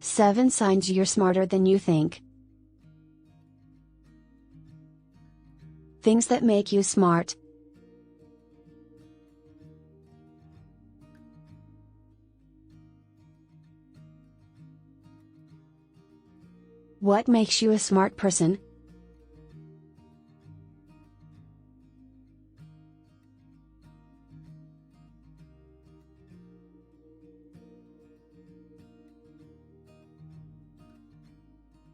7 signs you're smarter than you think. Things that make you smart. What makes you a smart person?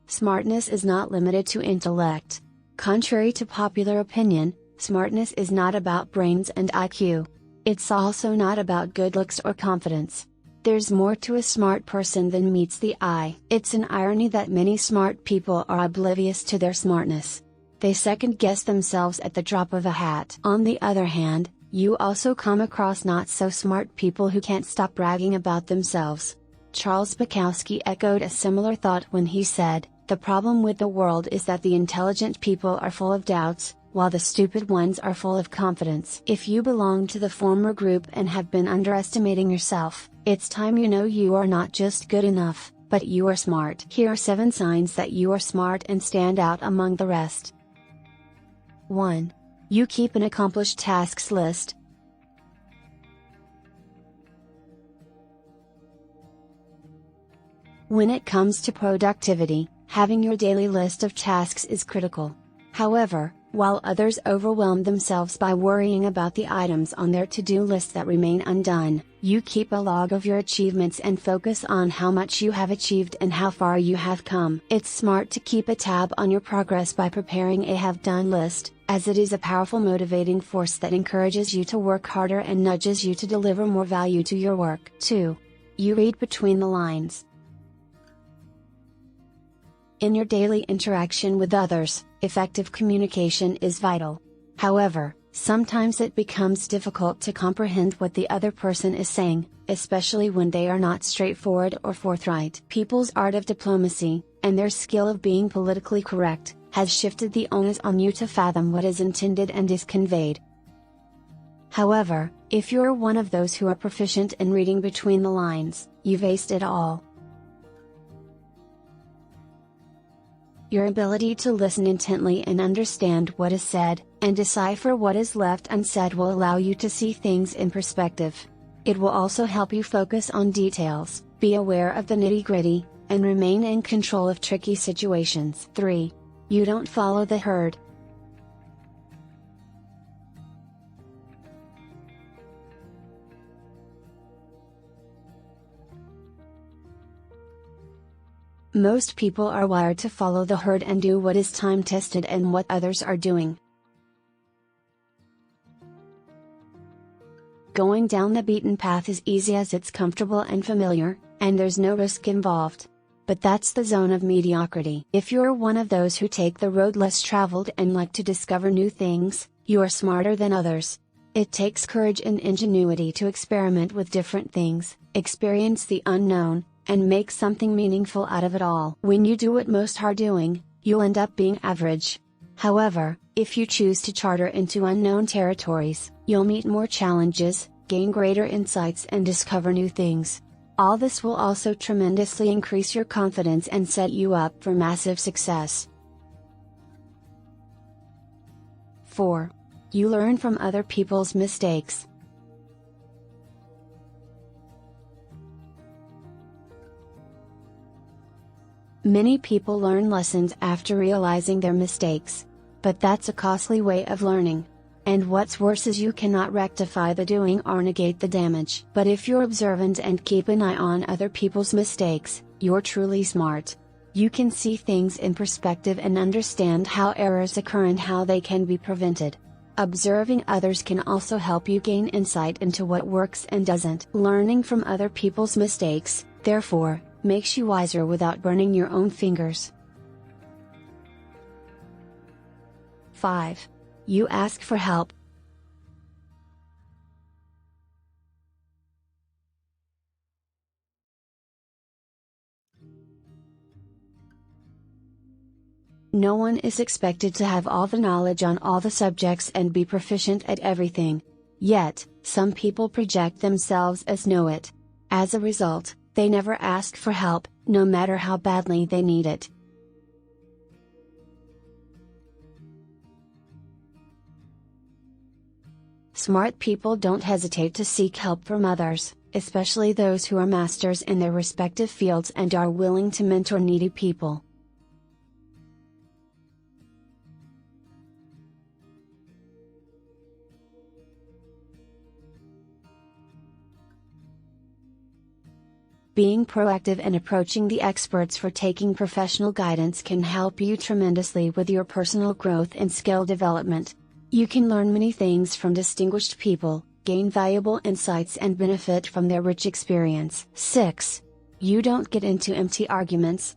Smartness is not limited to intellect. Contrary to popular opinion, smartness is not about brains and IQ. It's also not about good looks or confidence. There's more to a smart person than meets the eye. It's an irony that many smart people are oblivious to their smartness. They second-guess themselves at the drop of a hat. On the other hand, you also come across not-so-smart people who can't stop bragging about themselves. Charles Bukowski echoed a similar thought when he said, "The problem with the world is that the intelligent people are full of doubts, while the stupid ones are full of confidence." If you belong to the former group and have been underestimating yourself, it's time you know you are not just good enough, but you are smart. Here are 7 signs that you are smart and stand out among the rest. 1. You keep an accomplished tasks list. When it comes to productivity, having your daily list of tasks is critical. However, while others overwhelm themselves by worrying about the items on their to-do list that remain undone, you keep a log of your achievements and focus on how much you have achieved and how far you have come. It's smart to keep a tab on your progress by preparing a have-done list, as it is a powerful motivating force that encourages you to work harder and nudges you to deliver more value to your work. 2. You read between the lines. In your daily interaction with others, effective communication is vital. However, sometimes it becomes difficult to comprehend what the other person is saying, especially when they are not straightforward or forthright. People's art of diplomacy, and their skill of being politically correct, has shifted the onus on you to fathom what is intended and is conveyed. However, if you're one of those who are proficient in reading between the lines, you've aced it all. Your ability to listen intently and understand what is said, and decipher what is left unsaid will allow you to see things in perspective. It will also help you focus on details, be aware of the nitty-gritty, and remain in control of tricky situations. 3. You don't follow the herd. Most people are wired to follow the herd and do what is time-tested and what others are doing. Going down the beaten path is easy as it's comfortable and familiar, and there's no risk involved. But that's the zone of mediocrity. If you're one of those who take the road less traveled and like to discover new things, you are smarter than others. It takes courage and ingenuity to experiment with different things, experience the unknown, and make something meaningful out of it all. When you do what most are doing, you'll end up being average. However, if you choose to charter into unknown territories, you'll meet more challenges, gain greater insights and discover new things. All this will also tremendously increase your confidence and set you up for massive success. 4. You learn from other people's mistakes. Many people learn lessons after realizing their mistakes. But that's a costly way of learning. And what's worse is you cannot rectify the doing or negate the damage. But if you're observant and keep an eye on other people's mistakes, you're truly smart. You can see things in perspective and understand how errors occur and how they can be prevented. Observing others can also help you gain insight into what works and doesn't. Learning from other people's mistakes, therefore, makes you wiser without burning your own fingers. 5. You ask for help. No one is expected to have all the knowledge on all the subjects and be proficient at everything. Yet, some people project themselves as know-it. As a result, They never ask for help, no matter how badly they need it. Smart people don't hesitate to seek help from others, especially those who are masters in their respective fields and are willing to mentor needy people. Being proactive and approaching the experts for taking professional guidance can help you tremendously with your personal growth and skill development. You can learn many things from distinguished people, gain valuable insights and benefit from their rich experience. 6. You don't get into empty arguments.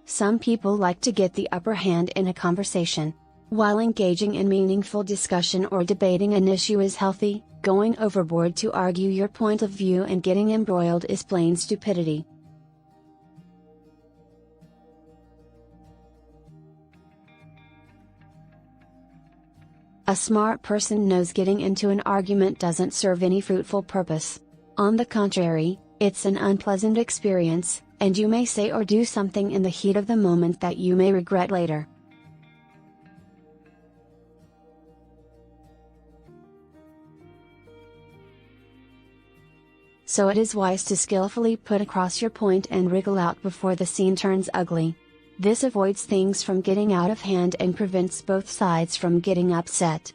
Some people like to get the upper hand in a conversation. While engaging in meaningful discussion or debating an issue is healthy, going overboard to argue your point of view and getting embroiled is plain stupidity. A smart person knows getting into an argument doesn't serve any fruitful purpose. On the contrary, it's an unpleasant experience, and you may say or do something in the heat of the moment that you may regret later. So it is wise to skillfully put across your point and wriggle out before the scene turns ugly. This avoids things from getting out of hand and prevents both sides from getting upset.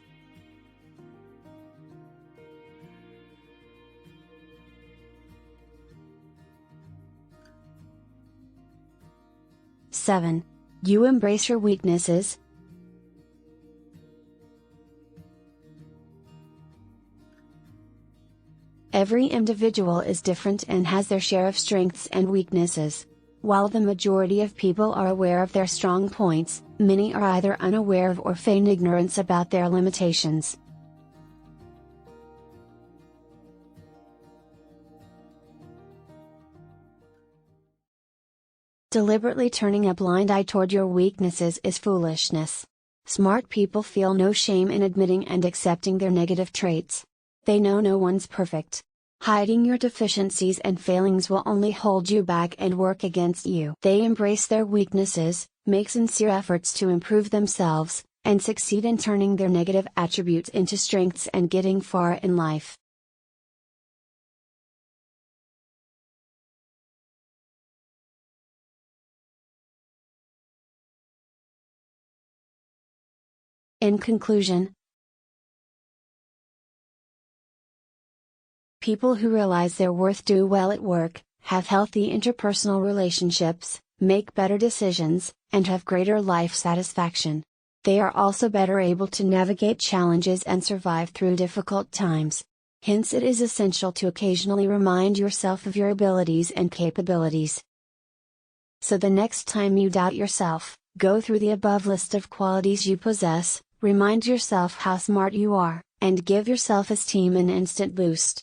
Seven. You embrace your weaknesses. Every individual is different and has their share of strengths and weaknesses. While the majority of people are aware of their strong points, many are either unaware of or feign ignorance about their limitations. Deliberately turning a blind eye toward your weaknesses is foolishness. Smart people feel no shame in admitting and accepting their negative traits. They know no one's perfect. Hiding your deficiencies and failings will only hold you back and work against you. They embrace their weaknesses, make sincere efforts to improve themselves, and succeed in turning their negative attributes into strengths and getting far in life. In conclusion, people who realize their worth do well at work, have healthy interpersonal relationships, make better decisions, and have greater life satisfaction. They are also better able to navigate challenges and survive through difficult times. Hence, it is essential to occasionally remind yourself of your abilities and capabilities. So the next time you doubt yourself, go through the above list of qualities you possess, remind yourself how smart you are, and give your self-esteem an instant boost.